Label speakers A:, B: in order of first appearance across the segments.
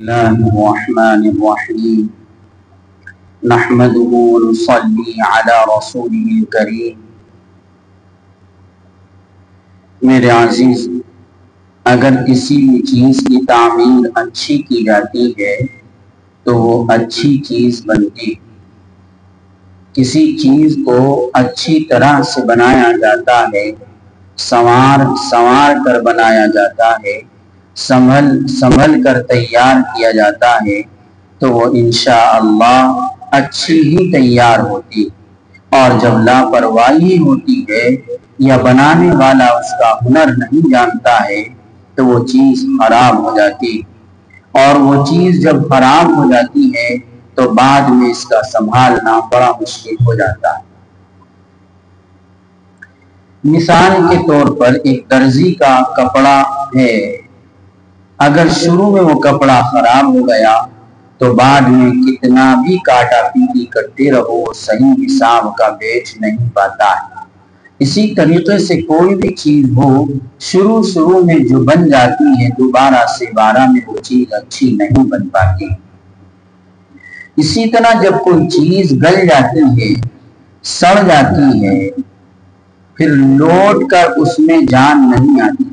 A: الله الرحمن الرحيم نحمده ونصلي على رسوله الكريم۔ میرے عزیز، اگر کسی چیز کی تعمیر اچھی کی جاتی ہے تو وہ اچھی چیز بنتی۔ کسی چیز کو اچھی طرح سے بنایا جاتا ہے، سنوار کر بنایا جاتا ہے، سنبھل کر تیار کیا جاتا ہے تو وہ انشاءاللہ اچھی ہی تیار ہوتی۔ اور جب لاپرواہی ہوتی ہے یا بنانے والا اس کا ہنر نہیں جانتا ہے تو وہ چیز خراب ہو جاتی، اور وہ چیز جب خراب ہو جاتی ہے تو بعد میں اس کا سنبھالنا بڑا مشکل ہو جاتا ہے۔ مثال کے طور پر ایک درزی کا کپڑا ہے، اگر شروع میں وہ کپڑا خراب ہو گیا تو بعد میں کتنا بھی کاٹا پیٹی کرتے رہو صحیح حساب کا بیچ نہیں پاتا ہے۔ اسی طریقے سے کوئی بھی چیز ہو، شروع میں جو بن جاتی ہے دوبارہ سے بارہ میں وہ چیز اچھی نہیں بن پاتی۔ اسی طرح جب کوئی چیز گل جاتی ہے، سڑ جاتی ہے، پھر لوٹ کر اس میں جان نہیں آتی،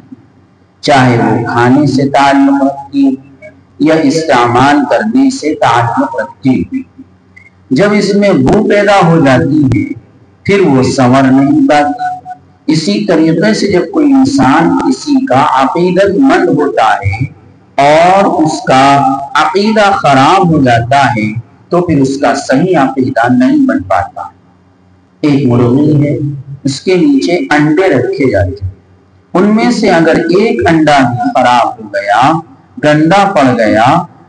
A: چاہے وہ کھانے سے تعلق رکھتی یا استعمال کرنے سے تعلق رکھتی۔ جب اس میں بو پیدا ہو جاتی ہے پھر وہ سنور نہیں پاتی۔ اسی طریقے سے جب کوئی انسان کسی کا عقیدت مند ہوتا ہے اور اس کا عقیدہ خراب ہو جاتا ہے تو پھر اس کا صحیح عقیدہ نہیں بن پاتا۔ ایک مرغی ہے، اس کے نیچے انڈے رکھے جاتے ہیں، ان میں سے اگر ایک انڈا بھی خراب ہو گیا، گندا پڑ گیا،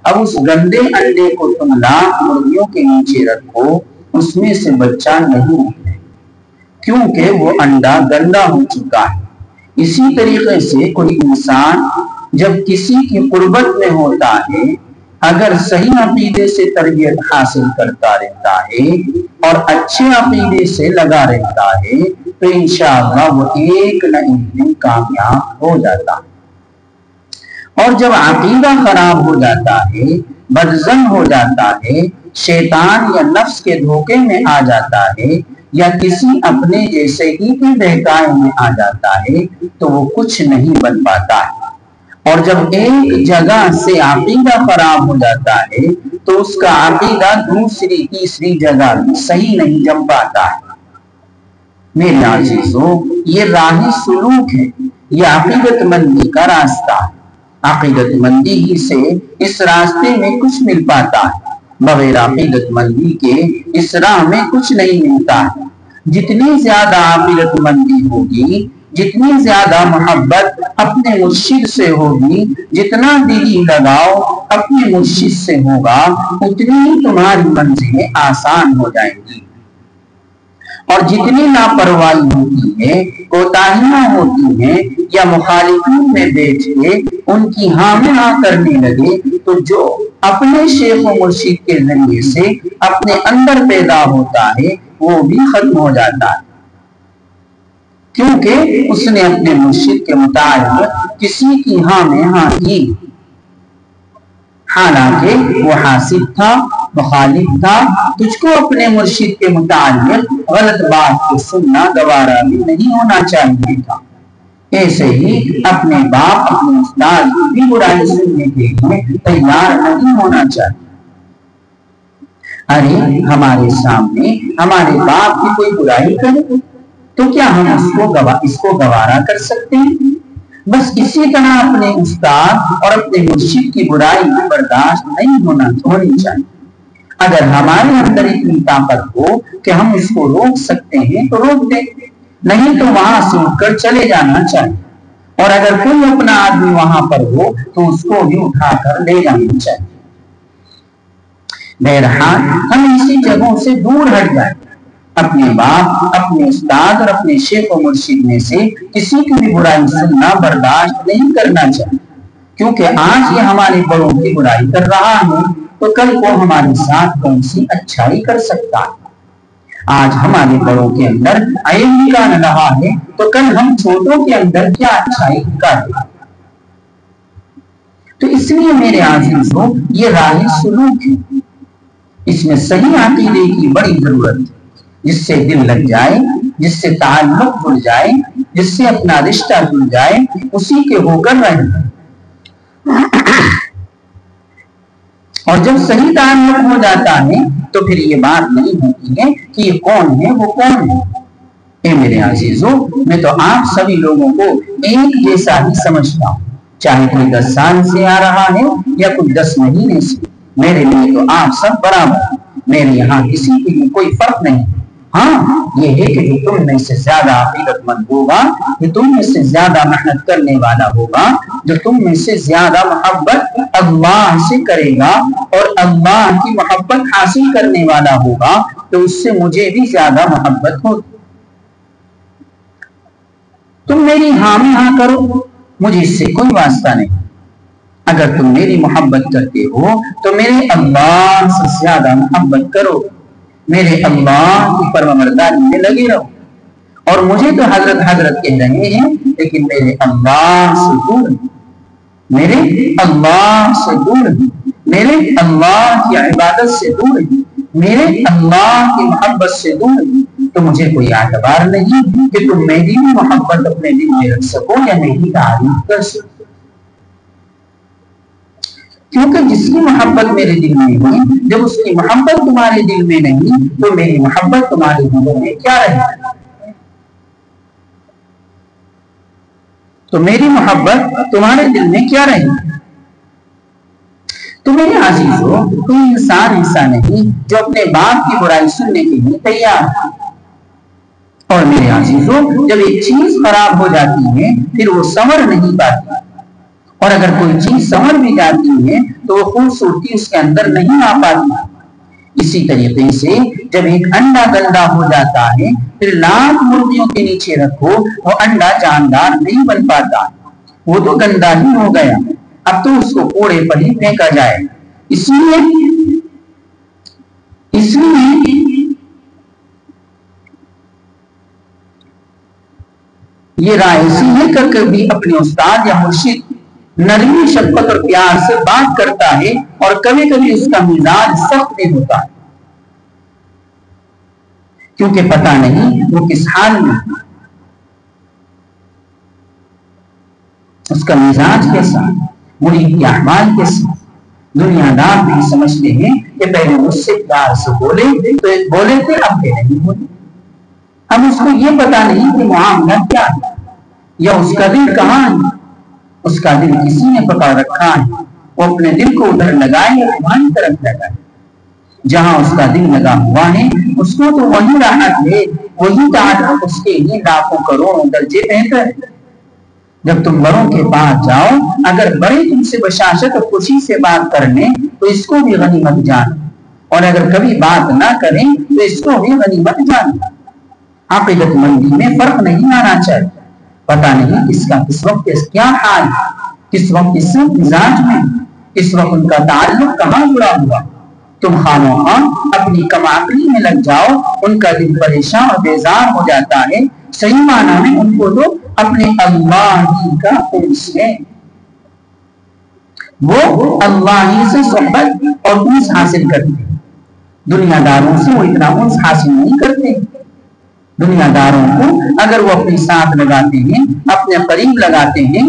A: اب اس گندے انڈے کو تم لاکھ مرغیوں کے نیچے رکھو، اس میں سے بچہ نہیں نکلے، کیونکہ وہ انڈا گندا ہو چکا ہے۔ اسی طریقے سے کوئی انسان جب کسی کی قربت میں ہوتا ہے، اگر صحیح عقیدے سے تربیت حاصل کرتا رہتا ہے اور اچھے عقیدے سے لگا رہتا ہے تو انشاءاللہ وہ ایک نہ ایک دن کامیاب ہو جاتا ہے۔ اور جب عقیدہ خراب ہو جاتا ہے، بدظن ہو جاتا ہے، شیطان یا نفس کے دھوکے میں آ جاتا ہے یا کسی اپنے جیسے ہی کی بہکائی میں آ جاتا ہے تو وہ کچھ نہیں بن پاتا ہے۔ اور جب ایک جگہ سے عقیدہ خراب ہو جاتا ہے تو اس کا عقیدہ دوسری تیسری جگہ بھی صحیح نہیں جم پاتا ہے۔ میرے عزیزوں، یہ راہ سلوک ہے، یہ عقیدت مندی کا راستہ ہے۔ عقیدت مندی ہی سے اس راستے میں کچھ مل پاتا ہے، بغیر عقیدت مندی کے اس راہ میں کچھ نہیں ملتا ہے۔ جتنی زیادہ عقیدت مندی ہوگی، جتنی زیادہ محبت اپنے مرشد سے ہوگی، جتنا دلی لگاؤ اپنے مرشد سے ہوگا، اتنی ہی تمہاری منزلیں آسان ہو جائیں گی۔ اور جتنی لاپرواہی ہوتی ہے، کوتاہیاں ہوتی ہیں یا مخالفین میں بیٹھ کے ان کی ہاں میں ہاں کرنے لگے تو جو اپنے شیخ و مرشد کے ذریعے سے اپنے اندر پیدا ہوتا ہے وہ بھی ختم ہو جاتا ہے، کیونکہ اس نے اپنے مرشد کے متعلق کسی کی ہاں میں ہاں کی، حالانکہ وہ حاسد تھا، مخالف تھا۔ تجھ کو اپنے مرشد کے متعلق غلط بات کو سننا گوارا بھی نہیں ہونا چاہیے تھا، ایسے ہی اپنے باپ اپنے استاد کی بھی برائی سننے کے لیے تیار نہیں ہونا چاہیے۔ ارے ہمارے سامنے ہمارے باپ کی کوئی برائی کرے تو کیا ہم اس کو گوارا کر سکتے ہیں؟ بس اسی طرح اپنے استاد اور اپنے مرشد کی برائی بھی برداشت نہیں ہونی چاہیے۔ اگر ہمارے اندر اتنی طاقت ہو کہ ہم اس کو روک سکتے ہیں تو روک دیں، نہیں تو وہاں سے اٹھ کر چلے جانا چاہیے، اور اگر کوئی اپنا آدمی وہاں پر ہو تو اس کو بھی اٹھا کر لے جانا چاہیے۔ بہرحال ہم اسی جگہوں سے دور ہٹ جائیں، اپنے باپ، اپنے استاد اور اپنے شیخ و مرشد میں سے کسی کی بھی برائی سننا برداشت نہیں کرنا چاہیے، کیونکہ آج یہ ہمارے بڑوں کی برائی کر رہا ہے تو کل کو ہمارے ساتھ کون سی اچھائی کر سکتا ہے۔ آج ہمارے بڑوں کے اندر عیب نکال رہا ہے تو کل ہم چھوٹوں کے اندر کیا اچھائی نکالیں۔ تو اس لیے میرے عزیزوں یہ راہ سلوک ہے، اس میں صحیح عقیدے کی بڑی ضرورت ہے، جس سے دل لگ جائے، جس سے تعلق جڑ جائے، جس سے اپنا رشتہ جڑ جائے، اسی کے ہو کر رہے۔ اور جب صحیح تعلق ہو جاتا ہے تو پھر یہ بات نہیں ہوتی ہے کہ یہ کون ہے وہ کون ہے۔ اے میرے عزیزوں، میں تو آپ سبھی لوگوں کو ایک جیسا ہی سمجھتا ہوں، چاہے کوئی 10 سال سے آ رہا ہے یا کوئی 10 مہینے سے، میرے لیے تو آپ سب برابر، میرے یہاں کسی کے لیے کوئی فرق نہیں۔ ہاں یہ ہے کہ جو تم میں سے زیادہ عقیدت مند ہوگا، جو تم میں سے زیادہ محنت کرنے والا ہوگا، جو تم میں سے زیادہ محبت اللہ سے کرے گا اور اللہ کی محبت حاصل کرنے والا ہوگا، تو اس سے مجھے بھی زیادہ محبت ہوگی۔ تم میری حامی ہاں کرو، مجھے اس سے کوئی واسطہ نہیں۔ اگر تم میری محبت کرتے ہو تو میرے اللہ سے زیادہ محبت کرو، میرے اللہ کی فرمانبرداری میں لگے رہو۔ اور مجھے تو حضرت کہہ رہے ہیں، لیکن میرے اللہ سے دور ہیں، میرے اللہ سے دور ہیں، میرے اللہ کی عبادت سے دور ہیں، میرے اللہ کی محبت سے دور ہیں، تو مجھے کوئی اعتبار نہیں کہ تم میری بھی محبت اپنے دل میں رکھ سکو یا میری تعریف کر سکو، کیونکہ جس کی محبت میرے دل میں ہے، جب اس کی محبت تمہارے دل میں نہیں تو میری محبت تمہارے دلوں میں کیا رہے؟ تو میری محبت تمہارے دل میں کیا رہے؟ تو میرے عزیزوں، کوئی انسان ایسا نہیں جو اپنے باپ کی برائی سننے کے لیے تیار ہے۔ اور میرے عزیزوں، جب ایک چیز خراب ہو جاتی ہے پھر وہ سنور نہیں پاتی، اور اگر کوئی چیز سنور بھی جاتی ہے تو وہ خوبصورتی اس کے اندر نہیں آ پاتی۔ اسی طریقے سے جب ایک انڈا گندا ہو جاتا ہے پھر لاکھ مرغیوں کے نیچے رکھو، وہ انڈا جاندار نہیں بن پاتا، وہ تو گندا ہی ہو گیا، اب تو اس کو کوڑے پر ہی پھینکا جائے۔ اس لیے یہ رائے اسی ہے کہ کبھی اپنے استاد یا مرشد نرمی، شفقت اور پیار سے بات کرتا ہے، اور کبھی کبھی اس کا مزاج سخت بھی ہوتا ہے، کیونکہ پتہ نہیں وہ کس حال میں، اس کا مزاج کیسا، مرید کے احوال کیسے۔ دنیا دار بھی سمجھتے ہیں کہ پہلے مجھ سے پیار سے بولے تھے، اب پھر نہیں بولے۔ اب اس کو یہ پتہ نہیں کہ معاملہ کیا ہے، یا اس کا دل کہاں ہے۔ اس کا دل کسی نے پکڑ رکھا ہے، وہ اپنے دل کو ادھر لگائے یا تمہاری طرف لگائے۔ جہاں اس کا دل لگا ہوا ہے اس کو تو وہی راحت ہے، وہی تعلق اس کے لیے لاکھوں کروڑوں درجے بہتر ہے۔ جب تم بڑوں کے پاس جاؤ، اگر بڑے تم سے بشاشت اور خوشی سے بات کر لیں تو اس کو بھی غنیمت جان، اور اگر کبھی بات نہ کریں تو اس کو بھی غنیمت جان۔ عقیدت مندی میں فرق نہیں آنا چاہیے۔ پتہ نہیں کس کا کس وقت کیا حال، کس وقت کس مزاج میں، کس وقت ان کا تعلق کہاں جڑا ہوا۔ تم خانوں خان اپنی کم عقلی میں لگ جاؤ، ان کا دل پریشان اور بیزار ہو جاتا ہے۔ صحیح معنی میں ان کو تو اپنے اللہ ہی کا انس ہے، وہ اللہ ہی سے صحبت اور انس حاصل کرتے ہیں۔ دنیا داروں سے وہ اتنا انس حاصل نہیں کرتے۔ دنیا داروں کو اگر وہ اپنے ساتھ لگاتے ہیں، اپنے قریب لگاتے ہیں،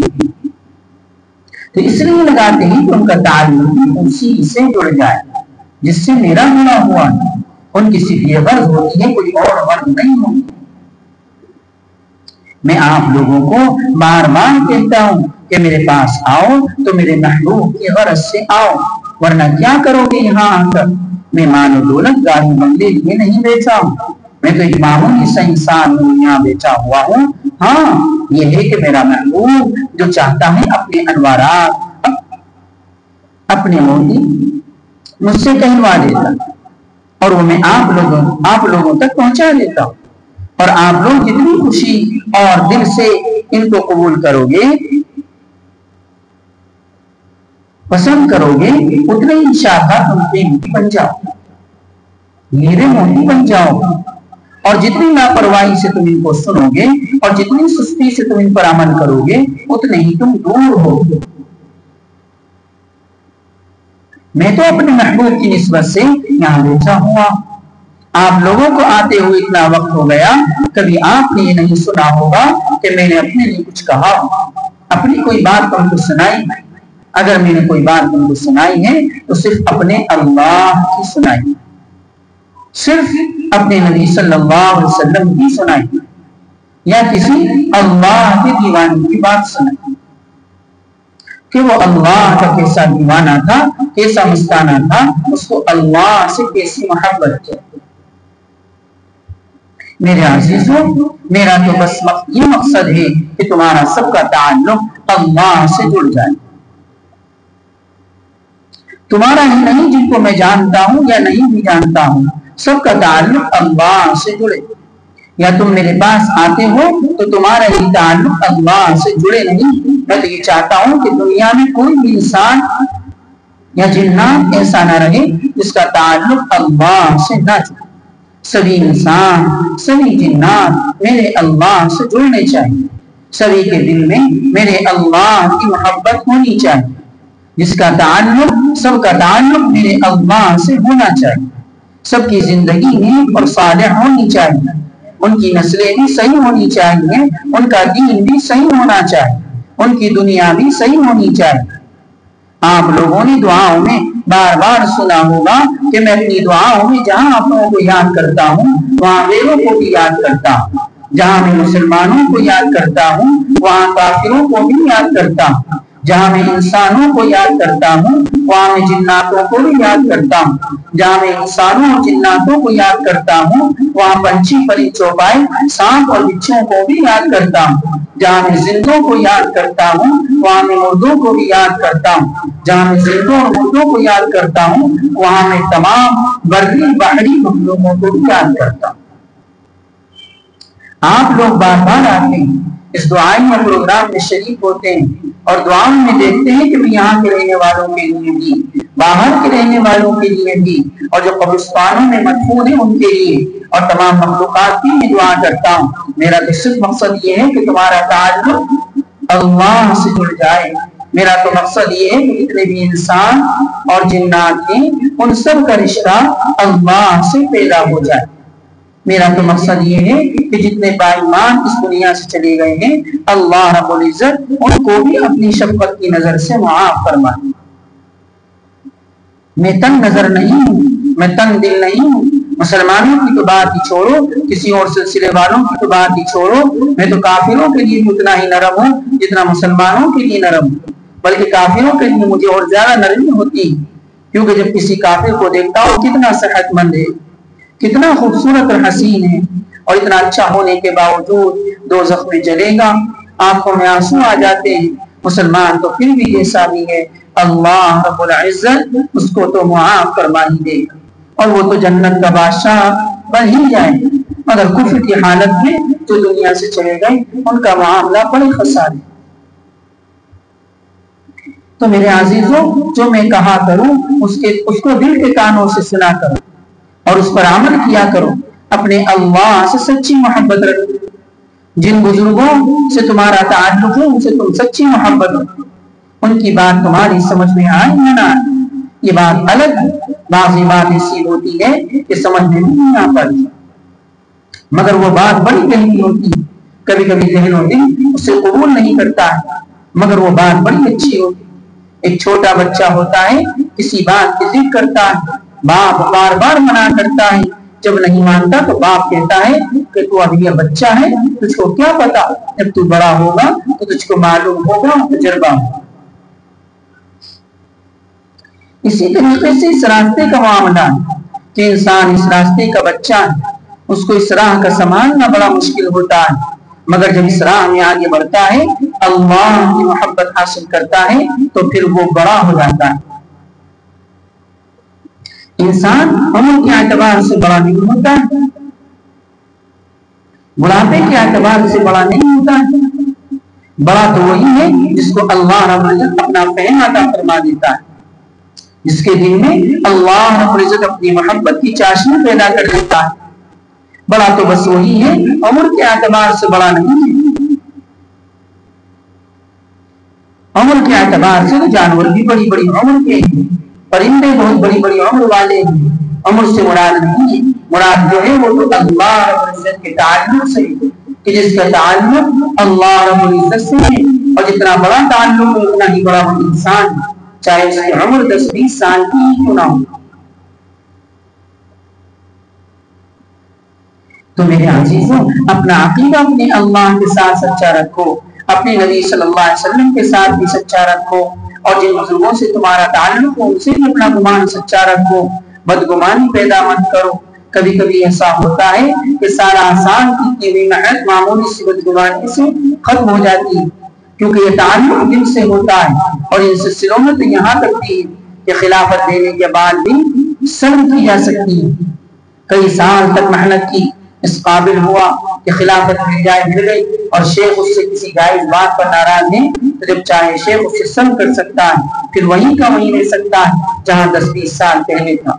A: تو اس لیے لگاتے ہیں کہ ان کا تعلق اسی سے جڑ جائے جس سے میرا جڑا ہوا ہے۔ ان کی صرف یہ غرض ہوتی ہے، کوئی اور غرض نہیں ہوتی۔ میں آپ لوگوں کو بار بار کہتا ہوں کہ میرے پاس آؤ تو میرے محبوب کی غرض سے آؤ، ورنہ کیا کرو گے یہاں آ کر؟ میں مال و دولت گاڑی بنگلے لیے نہیں بیچا ہوں، میں تو ایک معمولی سا انسان یہاں بیچا ہوا ہوں۔ ہاں یہ ہے کہ میرا محبوب جو چاہتا ہے اپنے انوارات، اپنے موتی مجھ سے کہلوا دیتا، اور وہ میں آپ لوگوں تک پہنچا دیتا ہوں۔ اور آپ لوگ جتنی خوشی اور دل سے ان کو قبول کرو گے، پسند کرو گے، اتنے انشاءاللہ تم پہ موتی بن جاؤ، میرے موتی بن جاؤ۔ اور جتنی لاپرواہی سے تم ان کو سنو گے اور جتنی سستی سے تم ان پر عمل کرو گے، اتنے ہی تم دور ہو گے۔ میں تو اپنے محبوب کی نسبت سے یہاں بیٹھا ہوا. آپ لوگوں کو آتے ہوئے اتنا وقت ہو گیا, کبھی آپ نے یہ نہیں سنا ہوگا کہ میں نے اپنے لیے کچھ کہا, اپنی کوئی بات تم کو سنائی. اگر میں نے کوئی بات تم کو سنائی ہے تو صرف اپنے اللہ کی سنائی, صرف اپنے نبی صلی اللہ علیہ وسلم کی سنائی, یا کسی اللہ کے دیوانے کی بات سنائی کہ وہ اللہ کا کیسا دیوانہ تھا, کیسا مستانہ تھا, اس کو اللہ سے کیسی محبت تھی. میرے عزیزوں, میرا تو بس یہ مقصد ہے کہ تمہارا سب کا تعلق اللہ سے جڑ جائے. تمہارا ہی نہیں, جن کو میں جانتا ہوں یا نہیں بھی جانتا ہوں, سب کا تعلق اللہ سے جڑے. یا تم میرے پاس آتے ہو تو تمہارا ہی تعلق اللہ سے جڑے نہیں. میں تو یہ چاہتا ہوں کہ دنیا میں کوئی بھی انسان یا جنات ایسا نہ رہے جس کا تعلق اللہ سے نہ جڑے. سبھی انسان, سبھی جنات میرے اللہ سے جڑنے چاہیے. سبھی کے دل میں میرے اللہ کی محبت ہونی چاہیے. جس کا تعلق, سب کا تعلق میرے اللہ سے ہونا چاہیے. سب کی زندگی نیک اور صالح ہونی چاہیے. ان کی نسلیں بھی صحیح ہونی چاہیے, ان کا دین بھی صحیح ہونا چاہیے, ان کی دنیا بھی صحیح ہونی چاہیے. آپ لوگوں نے دعاؤں میں بار بار سنا ہوگا کہ میں اپنی دعاؤں میں جہاں اپنوں کو یاد کرتا ہوں وہاں غیروں کو بھی یاد کرتا ہوں. جہاں میں مسلمانوں کو یاد کرتا ہوں وہاں کافروں کو بھی یاد کرتا ہوں. جہاں میں انسانوں کو یاد کرتا ہوں وہاں میں جناتوں کو بھی یاد کرتا ہوں. جہاں میں انسانوں اور جناتوں کو یاد کرتا ہوں وہاں پنچھی پرند چوپائے سانپ اور بچھوں کو بھی یاد کرتا ہوں. جہاں میں زندوں کو یاد کرتا ہوں وہاں میں مردوں کو بھی یاد کرتا ہوں. جہاں میں زندوں اور مردوں کو یاد کرتا ہوں وہاں میں تمام بری بحری مخلوقوں کو بھی یاد کرتا ہوں. آپ لوگ بار بار آتے ہیں, اس دعائیں اور پروگرام میں شریک ہوتے ہیں اور دعاؤں میں دیکھتے ہیں کہ میں یہاں کے رہنے والوں کے لیے بھی, باہر کے رہنے والوں کے لیے بھی, اور جو قبرستانوں میں مدفون ہیں ان کے لیے, اور تمام مخلوقات کی میں دعا کرتا ہوں. میرا تو صرف مقصد یہ ہے کہ تمہارا تعلق اللہ سے جڑ جائے. میرا تو مقصد یہ ہے کہ جتنے بھی انسان اور جنات ہیں ان سب کا رشتہ اللہ سے پیدا ہو جائے. میرا تو مقصد یہ ہے کہ جتنے بائیمان اس دنیا سے چلے گئے ہیں اللہ رب العزت ان کو بھی اپنی شفقت کی نظر سے معاف فرمائے. میں تنگ نظر نہیں ہوں, میں تنگ دل نہیں ہوں. مسلمانوں کی تو بات ہی چھوڑو, کسی اور سلسلے والوں کی تو بات ہی چھوڑو, میں تو کافروں کے لیے اتنا ہی نرم ہوں جتنا مسلمانوں کے لیے نرم ہوں. بلکہ کافروں کے لیے مجھے اور زیادہ نرمی ہوتی, کیونکہ جب کسی کافر کو دیکھتا ہوں کتنا صحت مند ہے, کتنا خوبصورت اور حسین ہے, اور اتنا اچھا ہونے کے باوجود دوزخ میں جلے گا, آنکھوں میں آنسو آ جاتے ہیں. مسلمان تو پھر بھی جیسا بھی ہے اللہ رب العزت اس کو تو معاف فرما ہی دے گا, اور وہ تو جنت کا بادشاہ بن ہی جائے. مگر کفر کی حالت میں جو دنیا سے چلے گئے ان کا معاملہ بڑے خسارے. تو میرے عزیزوں, جو میں کہا کروں اس کو دل کے کانوں سے سنا کرو اور اس پر عمل کیا کرو. اپنے اللہ سے سچی محبت رکھو. جن بزرگوں سے تمہارا تعلق ہے ان سے تم سچی محبت رکھو. ان کی بات تمہاری سمجھ میں آئے یا نہ آئے یہ بات الگ ہے. بعضی بات ایسی ہوتی ہے کہ سمجھ میں نہیں آ پاتی, مگر وہ بات بڑی گہری ہوتی ہے. کبھی کبھی ذہن و دل اسے قبول نہیں کرتا ہے, مگر وہ بات بڑی اچھی ہوتی ہے. ایک چھوٹا بچہ ہوتا ہے, کسی بات کی ضد کرتا ہے, باپ بار بار منع کرتا ہے, جب نہیں مانتا تو باپ کہتا ہے کہ تو ابھی یہ بچہ ہے, تجھ کو کیا پتا, جب تو بڑا ہوگا تو تجھ کو معلوم ہوگا, تجربہ ہوگا. اسی طریقے سے اس راستے کا معاملہ ہے کہ انسان اس راستے کا بچہ ہے, اس کو اس راہ کا سنبھالنا بڑا مشکل ہوتا ہے, مگر جب اس راہ میں آگے بڑھتا ہے, اللہ کی محبت حاصل کرتا ہے, تو پھر وہ بڑا ہو جاتا ہے. انسان عمر کے اعتبار سے بڑا نہیں ہوتا ہے, بڑھاپے کے اعتبار سے بڑا نہیں ہوتا ہے. بڑا تو وہی ہے جس کو اللہ رب العزت اپنا فہم عطا فرما دیتا ہے, جس کے دل میں اللہ رب العزت اپنی محبت کی چاشنی پیدا کر دیتا ہے. بڑا تو بس وہی ہے, عمر کے اعتبار سے بڑا نہیں ہے. عمر کے اعتبار سے جانور بھی بڑی بڑی عمر کے ہیں, پرندے بہت بڑی بڑی عمر والے ہیں، عمر سے مراد نہیں ہے، مراد جو ہے وہ تو اللہ رب العزت کے تعلق سے ہے کہ جس کا تعلق اللہ رب العزت سے ہے، اور جتنا بڑا تعلق ہے اتنا ہی بڑا وہ انسان ہے، چاہے اس کی عمر 10-20 سال کی ہی کیوں نہ ہو۔ تو میرے عزیزوں، اپنا عقیدہ اپنے اللہ کے ساتھ سچا رکھو، اپنے نبی صلی اللہ علیہ وسلم کے ساتھ بھی سچا رکھو، اور جن بزرگوں سے تمہارا تعلق ہو ان سے بھی اپنا گمان سچا رکھو، بدگمانی پیدا مت کرو۔ کبھی کبھی ایسا ہوتا ہے کہ سارا آسان کی ہوئی محنت معمولی سی بدگمانی سے ختم ہو جاتی ہے، کیونکہ یہ تعلق دل سے ہوتا ہے، اور ان سلسلوں میں تو یہاں تک بھی کہ خلافت دینے کے بعد بھی صبر کی جا سکتی ہے۔ کئی سال تک محنت کی، اس قابل ہوا کہ خلافت مل گئی، اور شیخ اس سے کسی جائز بات پر ناراض ہے تو جب چاہے شیخ اس سے صلح کر سکتا ہے، پھر وہیں کا وہیں رہ سکتا ہے جہاں 10-20 سال پہلے تھا۔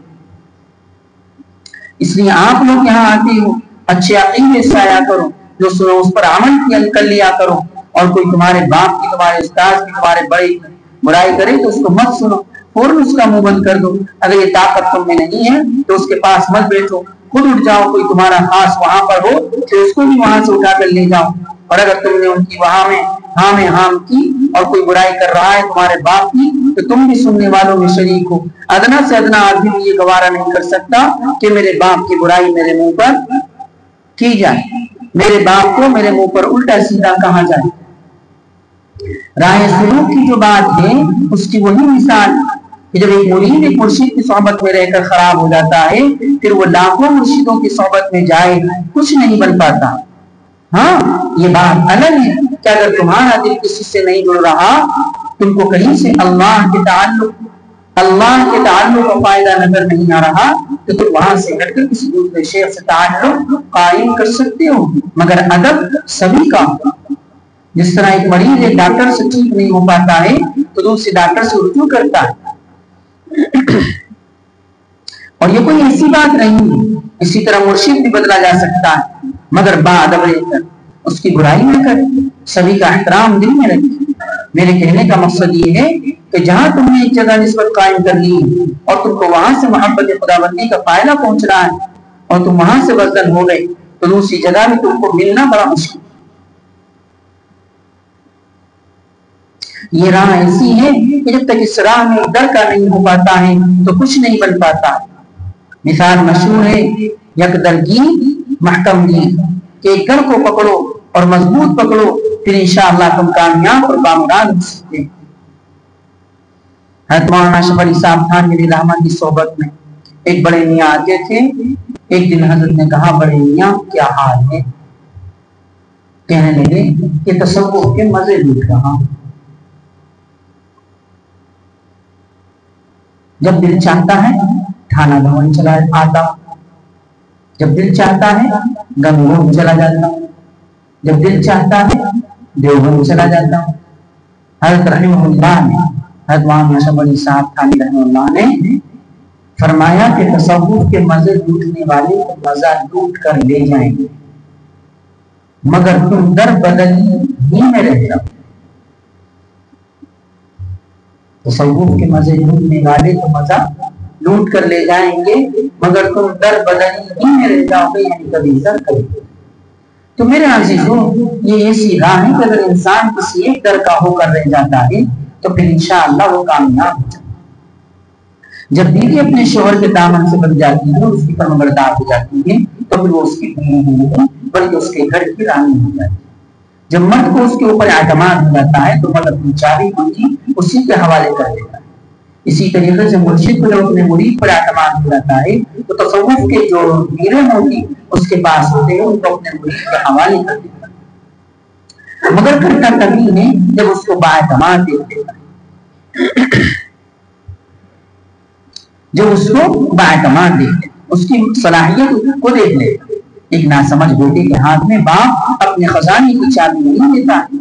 A: اس لیے آپ لوگ یہاں آتے ہو، اچھے عقیدے سے آیا کرو، جو سنو اس پر عمل کر لیا کرو، اور کوئی تمہارے باپ کی، تمہارے استاد کی، تمہارے بڑے کی برائی کرے تو اس کو مت سنو، فوراً اس کا منہ بند کر دو۔ اگر یہ طاقت تم میں نہیں ہے تو اس کے پاس مت بیٹھو، خود اٹھ جاؤ، کوئی تمہارا خاص وہاں پر ہو تو اس کو بھی وہاں سے اٹھا کر لے جاؤ، اور اگر تم نے ان کی وہاں میں ہام کی اور کوئی برائی کر رہا ہے تمہارے باپ کی تو تم بھی سننے والوں میں شریک ہو۔ ادنا سے ادنا آدمی بھی یہ گوارا نہیں کر سکتا کہ میرے باپ کی برائی میرے منہ پر کی جائے، میرے باپ کو میرے منہ پر الٹا سیدھا کہا جائے۔ راہ سلوک کی جو بات ہے اس کی وہی مثال کہ جب ایک مرید ایک مرشد کی صحبت میں رہ کر خراب ہو جاتا ہے، پھر وہ لاکھوں مرشدوں کی صحبت میں جائے کچھ نہیں بن پاتا۔ ہاں یہ بات الگ ہے کہ اگر تمہارا دل کسی سے نہیں جڑ رہا، تم کو کہیں سے اللہ کے تعلق کا فائدہ نظر نہیں آ رہا، تو تم وہاں سے ہٹ کر کسی دوسرے شیخ سے تعلق قائم کر سکتے ہو، مگر ادب سبھی کا۔ جس طرح ایک مریض ایک ڈاکٹر سے ٹھیک نہیں ہو پاتا ہے تو دوسرے ڈاکٹر سے رجوع کرتا ہے، اور یہ کوئی ایسی بات نہیں ہے۔ اسی طرح مرشد بھی بدلا جا سکتا ہے، مگر بادب رہ کر اس کی برائی نہ کر، سبھی کا احترام دل میں رکھے۔ میرے کہنے کا مقصد یہ ہے کہ جہاں تم نے ایک جگہ نسبت قائم کر لی اور تم کو وہاں سے محبت خداوندی کا فائدہ پہنچ رہا ہے اور تم وہاں سے بدل ہو گئے تو دوسری جگہ میں تم کو ملنا بڑا مشکل۔ یہ راہ ایسی ہے کہ جب تک اس راہ میں در کا نہیں ہو پاتا ہے تو کچھ نہیں بن پاتا۔ مثال مشہور ہے یک درگی محکم دی، کہ ایک در کو پکڑو اور مضبوط پکڑو، پھر انشاءاللہ تم کامیاب اور کامران ہو سکتے۔ حضرت مولانا اشرف علی صاحب تھانوی رحمۃ کی صحبت میں ایک بڑے میاں آتے تھے۔ ایک دن حضرت نے کہا، بڑے میاں کیا حال ہے؟ کہنے لگے کہ تصوف کے مزے لوٹ رہا ہوں، جب دل چاہتا ہے تھانہ بھون چلا آتا ہوں، جب دل چاہتا ہے گنگور چلا جاتا ہوں، جب دل چاہتا ہے دیوبند چلا جاتا ہوں۔ حضرت رحمہ اللہ نے، حضرت مولانا اشرف علی صاحب تھانوی رحمہ اللہ نے فرمایا کہ تصوف کے مزے لوٹنے والے کو مزہ لوٹ کر لے جائیں گے، مگر تم در بدلی ہی میں رہ جاؤ۔ تصوف کے مزے لوٹنے والے تو مزہ لوٹ کر لے جائیں گے، مگر تم در بدلی ہی میں رہ جاؤ گے، یعنی کبھی در کبھی۔ تو میرے عزیزوں، یہ ایسی راہ ہے کہ اگر انسان کسی ایک در کا ہو کر رہ جاتا ہے تو پھر انشاءاللہ وہ کامیاب ہو جاتا ہے۔ جب بیوی اپنے شوہر کے دامن سے بچ جاتی ہے، اس کی فرمانبردار ہو جاتی ہے، تو پھر وہ اس کی بیوی نہیں بلکہ اس کے گھر کی رانی ہو جاتی ہے۔ جب مرد کو اس کے اوپر اعتماد ہو جاتا ہے تو مرد اپنی چابی کنجی اسی کے حوالے کر دیتا ہے۔ اسی طریقے سے مرشد کو جب اپنے مرید پر اعتماد ہو جاتا ہے تو تصوف کے جو میرے موتی اس کے پاس ہوتے ہیں ان کو اپنے مرید کے حوالے کر دیتا ہے، مگر کرتا کبھی نہیں جب اس کو بااعتماد دیکھ لیتا ہے، جب اس کو بااعتماد دیکھ، اس کی صلاحیت کو دیکھ لیتا۔ ایک ناسمجھ بیٹے کے ہاتھ میں باپ اپنے خزانے کی چابی نہیں دیتا ہے،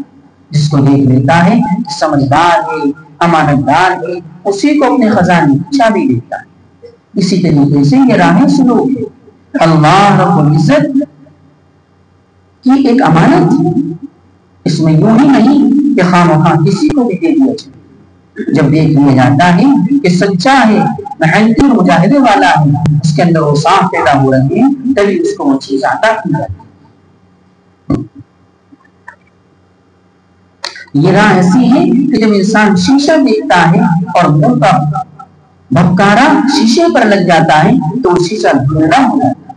A: جس کو دیکھ لیتا ہے سمجھدار ہے، امانت دار ہے، اسی کو اپنے خزانے کی چابی دیتا ہے۔ اسی طریقے سے یہ راہ سلوک ہے، اللہ رب العزت کی ایک امانت ہے، اس میں یوں ہی نہیں کہ خواہ مخواہ کسی کو بھی دے دیا جائے۔ جب دیکھ لیا جاتا ہے کہ سچا ہے، محنتی اور مجاہدے والا ہے، اس کے اندر وہ صاف پیدا ہو رہے ہیں، تبھی اس کو وہ چیز عطا کی جاتی ہے۔ یہ راہ ایسی ہے کہ جب انسان شیشہ دیکھتا ہے اور منہ کا بھپکارا شیشے پر لگ جاتا ہے تو وہ شیشہ دھندلا ہو جاتا ہے۔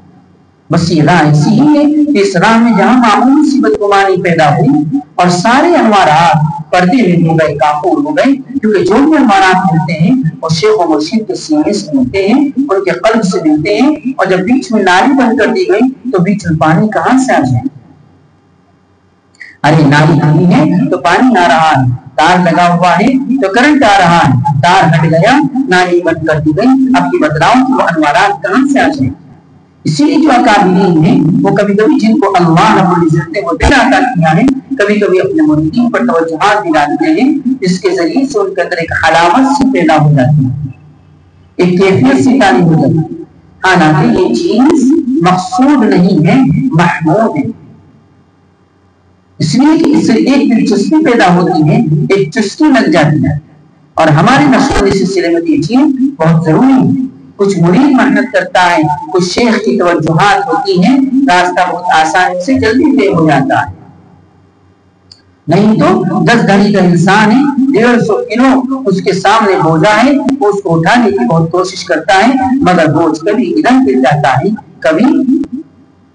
A: بس یہ راہ ایسی ہی ہے کہ اس راہ میں جہاں معمولی سی بدگمانی پیدا ہوئی اور سارے انوارات پردے میں ہو گئے، کافور ہو گئے، کیونکہ جو بھی انوارات ملتے ہیں وہ شیخ و مرشد کے سینے سے ملتے ہیں، ان کے قلب سے ملتے ہیں، اور جب بیچ میں نالی بند کر دی گئی تو بیچ میں پانی کہاں سے آ جائے؟ ارے نالی کھلی ہے تو پانی آ رہا ہے، تار لگا ہوا ہے تو کرنٹ آ رہا ہے، تار ہٹ گیا، نالی بند کر دی گئی، اب یہ بدلاؤ وہ انوارات کہاں سے آ جائیں؟ اسی لیے جو اکابرین ہیں وہ کبھی کبھی جن کو اللہ رب العزت نے وہ دل عطا کیا ہے، کبھی کبھی اپنے مریدین پر توجہات دلاتے ہیں، جس کے ذریعے سے ان کے اندر ایک حلاوت سی پیدا ہو جاتی ہے، ایک کیفیت سی تعلیم ہو جاتی ہے، حالانکہ یہ چیز مقصود نہیں ہے، محمود ہے۔ اس لیے کہ اس سے ایک دلچسپی پیدا ہوتی ہے، ایک چستی لگ جاتی ہے، اور ہمارے نشر سلسلے میں یہ چیز بہت ضروری ہے۔ کچھ مرید محنت کرتا ہے، کچھ شیخ کی توجہات ہوتی ہیں، راستہ بہت آسانی سے جلدی طے ہو جاتا ہے، نہیں تو 10 گھڑی کا انسان ہے، 150 کلو اس کے سامنے بوجھا ہے، وہ اس کو اٹھانے کی بہت کوشش کرتا ہے، مگر بوجھ کبھی ادھر گر جاتا ہے، کبھی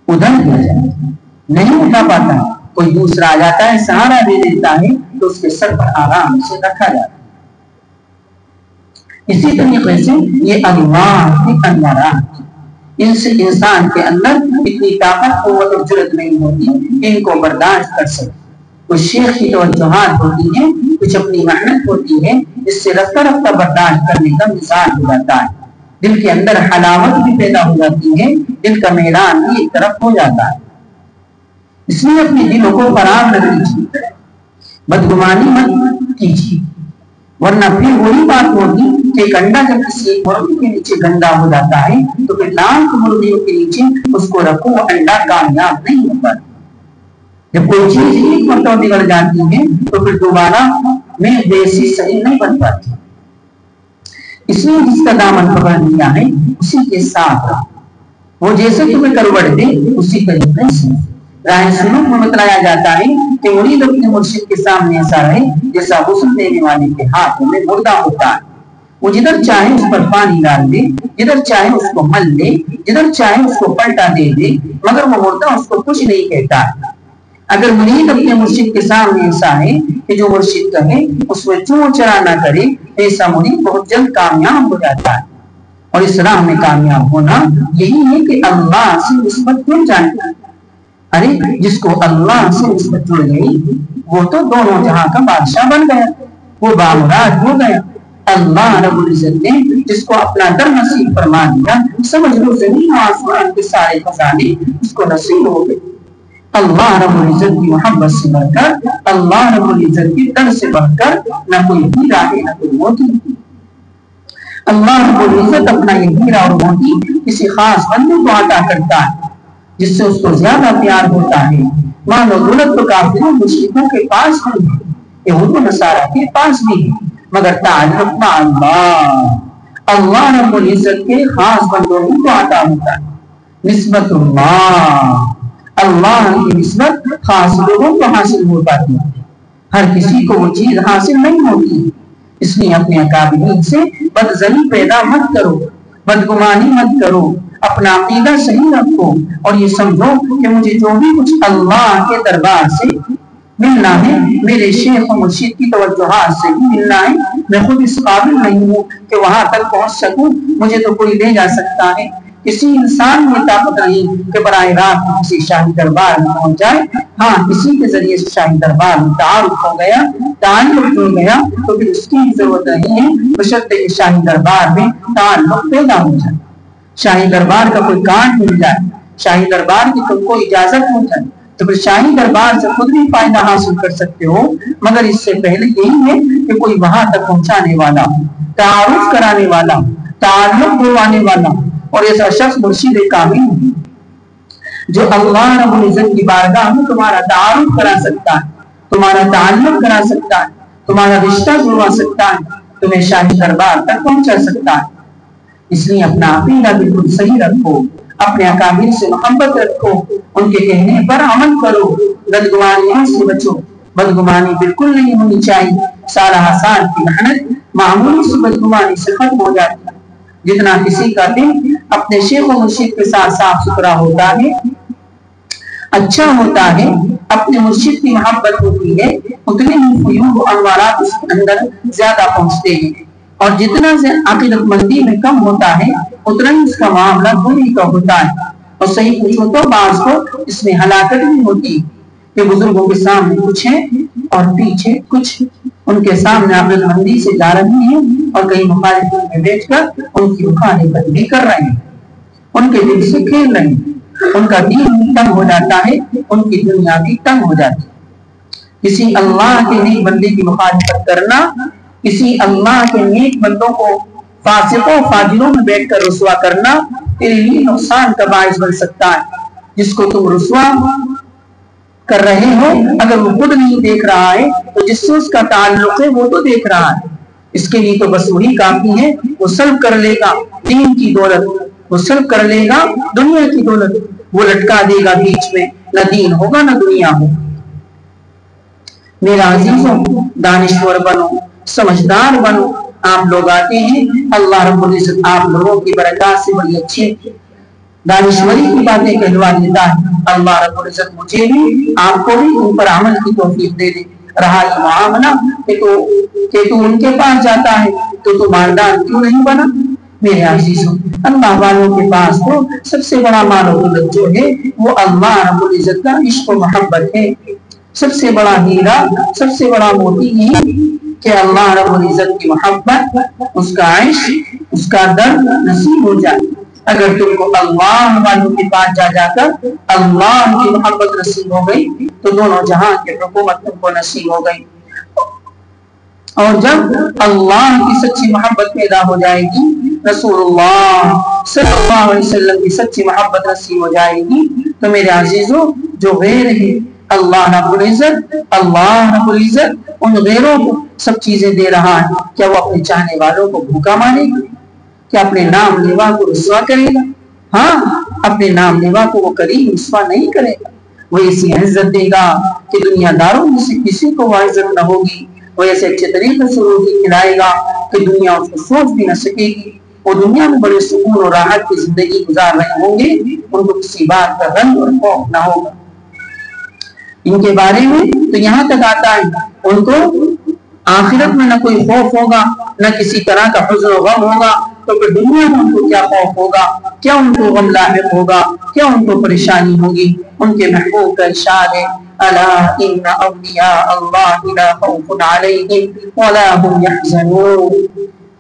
A: ادھر گر جاتا ہے، نہیں اٹھا پاتا ہے، کوئی دوسرا آ جاتا ہے، سہارا دے دیتا ہے تو اس کے سر پر آرام سے رکھا جاتا ہے۔ اسی طریقے سے یہ انوار کی انوارات، ان سے انسان کے اندر اتنی طاقت قوت اور جرأت نہیں ہوتی کہ ان کو برداشت کر سکے۔ کچھ شیخ کی توجہات ہوتی ہیں، کچھ اپنی محنت ہوتی ہے، اس سے رفتہ رفتہ برداشت کرنے کا مزاج ہو جاتا ہے، دل کے اندر حلاوت بھی پیدا ہو جاتی ہے، دل کا میلان بھی ایک طرف ہو جاتا ہے۔ اس لیے اپنے دلوں کو خراب نہ کیجیے، بدگمانی مت کیجیے، ورنہ پھر وہی بات ہوگی کہ ایک انڈا جب کسی ایک مرغی کے نیچے گندا ہو جاتا ہے تو پھر لاکھ مرغیوں کے نیچے اس کو رکھو، وہ انڈا کامیاب نہیں ہوتا۔ جب کوئی چیز ایک مرتبہ بگڑ جاتی ہے تو پھر دوبارہ میں ویسی صحیح نہیں بن پاتی۔ اس لیے جس کا دامن پکڑ لیا ہے اسی کے ساتھ وہ جیسے تمہیں کروٹ دے اسی طریقے سے راہ سلوک میں بتلایا جاتا ہے کہ مرید اپنے مرشد کے سامنے ایسا رہے جیسا غسل دینے والے کے ہاتھوں میں مردہ ہوتا ہے، وہ جدھر چاہے اس پر پانی ڈال دے، جدھر چاہے اس کو مل لے، جدھر چاہے اس کو پلٹا دے دے، مگر وہ مردہ اس کو کچھ نہیں کہتا ہے۔ اگر مرید اپنے مرشد کے سامنے ایسا ہے کہ جو مرشد کہے اس میں چوں چرا نہ کرے، ایسا مرید بہت جلد کامیاب ہو جاتا ہے۔ اور اس راہ میں کامیاب ہونا یہی ہے کہ اللہ سے نسبت جڑ جائے۔ ارے جس کو اللہ سے نسبت جڑ گئی وہ تو دونوں جہاں کا بادشاہ بن گیا، وہ بامراد ہو گیا۔ اللہ رب العزت نے جس کو اپنا در نصیب فرما دیا، سمجھ لو زمین و آسمان کے سارے خزانے اس کو نصیب ہو گئے۔ اللہ رب العزت کی محبت سے بڑھ کر، اللہ رب العزت کی در سے بڑھ کر نہ کوئی ہیرا ہے نہ کوئی موتی۔ اللہ رب العزت اپنا یہ ہیرا اور موتی کسی خاص بندے کو عطا کرتا ہے جس سے اس کو زیادہ پیار ہوتا ہے۔ مال و دولت تو کافروں مشرکوں کے پاس بھی ہے، یہود و نصارہ کے پاس بھی ہے، مگر تعلق مع اللہ رب العزت کے خاص بندوں کو عطا ہوتا ہے۔ نسبت اللہ کی نسبت خاص لوگوں کو حاصل ہو پاتی ہے، ہر کسی کو وہ چیز حاصل نہیں ہوتی۔ اس لیے اپنے اکابرین سے بدظنی پیدا مت کرو، بدگمانی مت کرو، اپنا عقیدہ صحیح رکھو، اور یہ سمجھو کہ مجھے جو بھی کچھ اللہ کے دربار سے ملنا ہے، میرے شیخ و مرشد کی توجہات سے بھی ملنا ہے، میں خود اس قابل نہیں ہوں کہ وہاں تک پہنچ سکوں، مجھے تو کوئی لے جا سکتا ہے۔ کسی انسان میں طاقت نہیں کہ براہ راست کسی شاہی دربار میں پہنچ جائے۔ ہاں کسی کے ذریعے سے شاہی دربار میں تعارف ہو گیا، تعلق ہو گیا تو پھر اس کی ضرورت نہیں ہے، بشرطے کہ شاہی دربار میں تعلق پیدا ہو جائے، شاہی دربار کا کوئی کارڈ مل جائے، شاہی دربار کی کوئی اجازت ہو جائے، تو پھر شاہی دربار سے خود بھی فائدہ حاصل کر سکتے ہو، مگر اس سے پہلے یہی ہے کہ کوئی وہاں تک پہنچانے والا، تعارف کرانے والا، تعلق دلوانے والا، اور ایسا شخص مرشد کامل ہے جو اللہ رب العزت کی بارگاہ میں تمہارا تعارف کرا سکتا ہے، تمہارا تعلق کرا سکتا ہے، تمہارا رشتہ جڑوا سکتا ہے، تمہیں شاہی دربار تک پہنچا سکتا ہے۔ اس لیے اپنا عقیدہ بالکل صحیح رکھو، اپنے اکابر سے محبت رکھو، ان کے کہنے پر عمل کرو، بدگمانیوں سے بچو۔ بدگمانی بالکل نہیں ہونی چاہیے۔ سالہ سال کی محنت معمولی سے بدگمانی سے ختم ہو جاتی ہے۔ جتنا کسی کا دل اپنے شیخ و مرشد کے ساتھ صاف ستھرا ہوتا ہے، اچھا ہوتا ہے، اپنے مرشد کی محبت ہوتی ہے، اتنے ہی فیوض و انوارات اس کے اندر زیادہ پہنچتے ہیں، اور جتنا سے عقیدت مندی میں کم ہوتا ہے اتنا ہی اس کا معاملہ بری کا ہوتا ہے۔ اور صحیح پوچھو تو بعض کو اس میں ہلاکت بھی ہوتی ہے کہ بزرگوں کے سامنے کچھ ہے اور پیچھے کچھ، ان کے سامنے عقیدت مندی سے جا رہی ہیں اور کئی مخالفین میں بیٹھ کر ان کی مخالفت بھی کر رہے ہیں، ان کے دل سے کھیل رہے ہیں، ان کا دین بھی تنگ ہو جاتا ہے، ان کی دنیا بھی تنگ ہو جاتی ہے۔ کسی اللہ کے نیک بندے کی مخالفت کرنا، کسی اللہ کے نیک بندوں کو فاسقوں فاجروں میں بیٹھ کر رسوا کرنا تیرے لیے نقصان کا باعث بن سکتا ہے۔ جس کو تم رسوا کر رہے ہو اگر وہ خود نہیں دیکھ رہا ہے تو جس سے اس کا تعلق ہے وہ تو دیکھ رہا ہے۔ اس کے لیے تو بس وہی کافی ہے، وہ سلب کر لے گا دین کی دولت، وہ سلب کر لے گا دنیا کی دولت، وہ لٹکا دے گا بیچ میں، نہ دین ہوگا نہ دنیا ہوگا۔ میرا عزیزوں، دانشور بنو، سمجھدار بنو۔ آپ لوگ آتے ہیں، اللہ رب العزت آپ لوگوں کی برکات سے بڑی اچھی دانشوری کی باتیں کہلوا دیتا ہے۔ اللہ رب العزت مجھے بھی آپ کو بھی ان پر عمل کی توفیق دے دے۔ رہا یہ معاملہ کہ تو ان کے پاس جاتا ہے تو مالدار کیوں نہیں بنا؟ میرے عزیزوں، اللہ والوں کے پاس تو سب سے بڑا مال و دولت جو ہے وہ اللہ رب العزت کا عشق و محبت ہے۔ سب سے بڑا ہیرا، سب سے بڑا موتی یہ کہ اللہ رب العزت کی محبت، اس کا عشق، اس کا درد نصیب ہو جائے۔ اگر تم کو اللہ والوں کے پاس جا کر اللہ کی محبت نصیب ہو گئی تو دونوں جہاں کی حکومت تم کو نصیب ہو گئی۔ اور جب اللہ کی سچی محبت پیدا ہو جائے گی، رسول اللہ صلی اللہ علیہ وسلم کی سچی محبت نصیب ہو جائے گی، تو میرے عزیزوں جو غیر ہے اللہ رب العزت ان غیروں کو سب چیزیں دے رہا ہے، کیا وہ اپنے چاہنے والوں کو بھوکا مانے گا؟ کیا اپنے نام لیوا کو رسوا کرے گا؟ ہاں، اپنے نام لیوا کو وہ کریم رسوا نہیں کرے گا۔ وہ ایسی عزت دے گا کہ دنیا داروں میں سے کسی کو وہ عزت نہ ہوگی۔ وہ ایسے اچھے طریقے سے روٹی کھلائے گا کہ دنیا اس کو سوچ بھی نہ سکے گی۔ وہ دنیا میں بڑے سکون اور راحت کی زندگی گزار رہے ہوں گے، ان کو کسی بات کا رنج اور خوف نہ ہوگا۔ ان کے بارے میں تو یہاں تک آتا ہے ان کو آخرت میں نہ کوئی خوف ہوگا، نہ کسی طرح کا حزن و غم ہوگا، تو پھر دنیا میں ان کو کیا خوف ہوگا، کیا ان کو غم لاحق ہوگا، کیا ان کو پریشانی ہوگی۔ ان کے محبوب کا ارشاد ہے، الا ان اولیاء اللہ لا خوف علیہم ولا هم يحزنون۔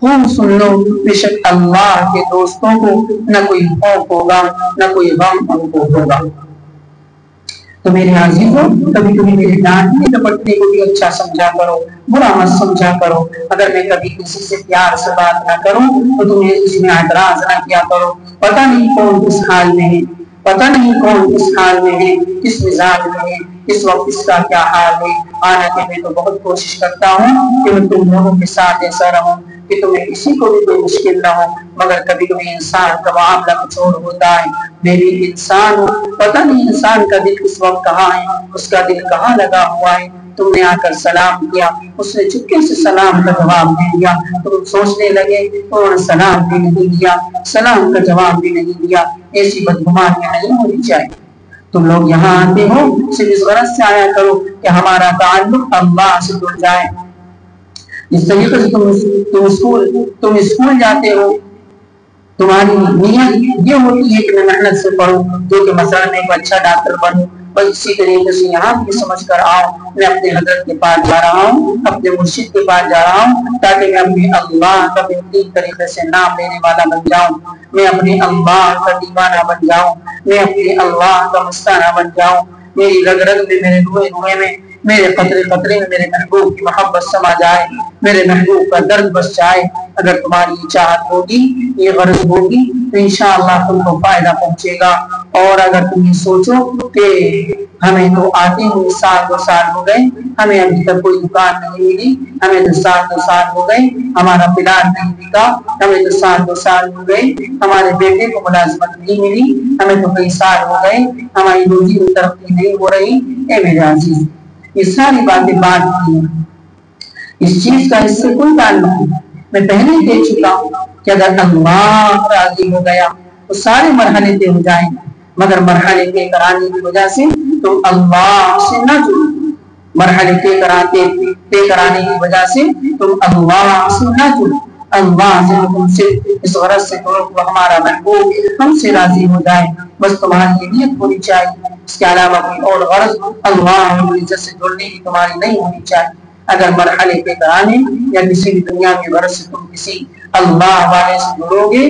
A: خوب سن لو، بے شک اللہ کے دوستوں کو نہ کوئی خوف ہوگا نہ کوئی غم ان کو ہوگا۔ تو میرے عزیزوں، کبھی کبھی میرے ڈانٹنے ڈپٹنے کو بھی اچھا سمجھا کرو، برا مت سمجھا کرو۔ اگر میں کبھی کسی سے پیار سے بات نہ کروں تو تمہیں اس میں اعتراض نہ کیا کرو۔ پتہ نہیں کون کس حال میں ہے، پتہ نہیں کون کس حال میں ہے، کس مزاج میں ہے، اس وقت اس کا کیا حال ہے۔ حالانکہ میں تو بہت کوشش کرتا ہوں کہ میں تم لوگوں کے ساتھ ایسا رہوں کہ تمہیں کسی کو بھی کوئی مشکل نہ ہو، مگر کبھی کبھی انسان کا معاملہ کچھ اور ہوتا ہے۔ میں بھی انسان ہوں، پتہ نہیں انسان کا دل کس وقت کہاں ہے، اس کا دل کہاں لگا ہوا ہے۔ تم نے آ کر سلام کیا، اس نے چپکے سے سلام کا جواب دے دیا، تم سوچنے لگے انہوں نے سلام بھی نہیں دیا، سلام کا جواب بھی نہیں دیا۔ ایسی بدگمانیاں نہیں ہونی چاہیے۔ تم لوگ یہاں آتے ہو صرف اس غرض سے آیا کرو کہ ہمارا تعلق اللہ سے جڑ جائے۔ اس طریقے سے تم اسکول جاتے ہو، تمہاری نیت یہ ہوتی ہے کہ میں محنت سے پڑھوں جو کہ مثلا میں ایک اچھا ڈاکٹر بنوں۔ بس اسی طریقے سے یہاں بھی سمجھ کر آؤ میں اپنے حضرت کے پاس جا رہا ہوں، اپنے مرشد کے پاس جا رہا ہوں تاکہ میں اپنے اللہ کا بہترین طریقے سے نام لینے والا بن جاؤں، میں اپنے اللہ کا دیوانہ بن جاؤں، میں اپنے اللہ کا مستانہ بن جاؤں۔ میری رگ رگ میں، میرے روئے روئے میں، میرے قطرے قطرے میں میرے محبوب کی محبت سما جائے، میرے محبوب کا درد بس جائے۔ اگر تمہاری چاہت ہوگی، یہ غرض ہوگی تو انشاءاللہ تم کو فائدہ پہنچے گا۔ اور اگر تم یہ سوچو کہ ہمیں تو آتے ہوئے 2 سال ہو گئے، ہمیں ابھی تک کوئی دکان نہیں ملی، ہمیں تو 2 سال ہو گئے ہمارا پلان نہیں بکا، ہمیں تو 2 سال ہو گئے ہمارے بیٹے کو ملازمت نہیں ملی، ہمیں تو کئی سال ہو گئے ہماری روزی میں ترقی نہیں ہو رہی۔ اے میرے عزیز، یہ ساری باتیں بات کی ہیں، اس چیز کا اس سے کوئی تعلق نہیں۔ میں پہلے ہی کہہ چکا ہوں کہ اگر اللہ راضی ہو گیا تو سارے مرحلے طے ہو جائیں، مگر مرحلے طے کرانے کی وجہ سے تم اللہ سے نہ جڑو، مرحلے طے کرانے کی وجہ سے تم اللہ سے نہ جڑو، اللہ سے تم صرف اس غرض سے جڑو کہ ہمارا محبوب ہم سے راضی ہو جائے، بس تمہاری یہ نیت ہونی چاہیے، اس کے علاوہ کوئی اور غرض اللہ رب العزت سے جڑنے کی تمہاری نہیں ہونی چاہیے۔ اگر مرحلے طے کرانے یا کسی بھی دنیا میں غرض سے تم کسی اللہ والے سے جڑو گے،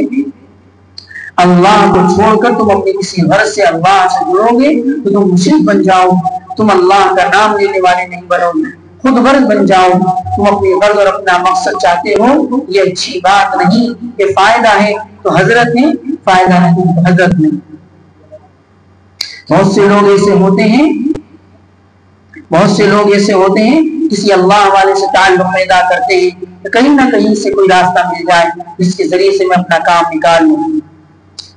A: اللہ کو چھوڑ کر تم اپنے کسی غرض سے اللہ سے جڑو گے تو تم مشرک بن جاؤ، تم اللہ کا نام لینے والے نہیں بنو گے، خود غرض بن جاؤ، تم اپنی غرض اور اپنا مقصد چاہتے ہو، یہ اچھی بات نہیں، یہ فائدہ ہے تو حضرت نے، فائدہ نہیں تو حضرت نے۔ بہت سے لوگ ایسے ہوتے ہیں کسی اللہ والے سے تعلق پیدا کرتے ہیں کہ کہیں نہ کہیں سے کوئی راستہ مل جائے جس کے ذریعے سے میں اپنا کام نکال لوں۔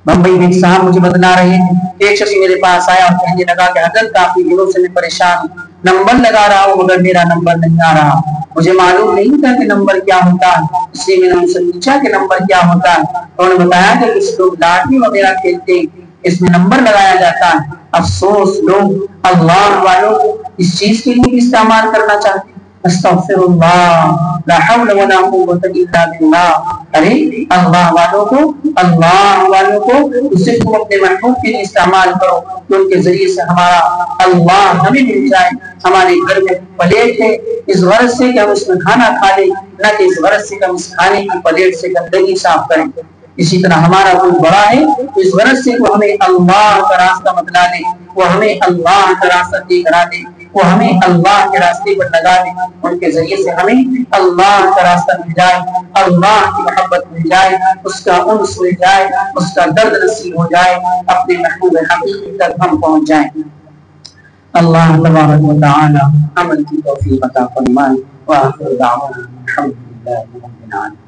A: بمبئی میں ایک صاحب مجھے بتلا رہے ہیں، ایک شخص میرے پاس آیا اور کہنے لگا کہ حضرت کافی دنوں سے میں پریشان ہوں، نمبر لگا رہا ہوں مگر میرا نمبر نہیں آ رہا، مجھے معلوم نہیں تھا کہ نمبر کیا ہوتا ہے، اس لیے میں نے ان سے پوچھا کہ نمبر کیا ہوتا ہے، انہوں نے بتایا کہ کچھ لوگ لاٹھی وغیرہ کھیلتے ہیں، اس میں نمبر لگایا جاتا ہے۔ افسوس لوگ اللہ والوں کو اس چیز کے لیے استعمال کرنا چاہتے ہیں۔ استغفر اللہ، لا حول ولا قوت الا باللہ۔ ارے اللہ والوں کو صرف تم اپنے محبوب کے لیے استعمال کرو کہ ان کے ذریعے سے ہمارا اللہ ہمیں مل جائے۔ ہمارے گھر میں پلیٹ ہے اس غرض سے کہ ہم اس میں کھانا کھا لیں، نہ کہ اس غرض سے کہ ہم اس کھانے کی پلیٹ سے گندگی صاف کریں۔ اسی طرح ہمارا کوئی بڑا ہے اس غرض سے وہ ہمیں اللہ کا راستہ بتلا دے، وہ ہمیں اللہ کا راستہ دے کرا دے، وہ ہمیں اللہ کے راستے پر لگا دے، ان کے ذریعے سے ہمیں اللہ کا راستہ مل جائے، اللہ کی محبت مل جائے، اس کا انس مل جائے، اس کا درد نصیب ہو جائے، اپنے محبوب حقیقی تک ہم پہنچ جائیں۔ اللہ تبارک و تعالی عمل کی توفیق عطا فرمائے۔ وآخر دعوانا الحمدللہ رب العالمین۔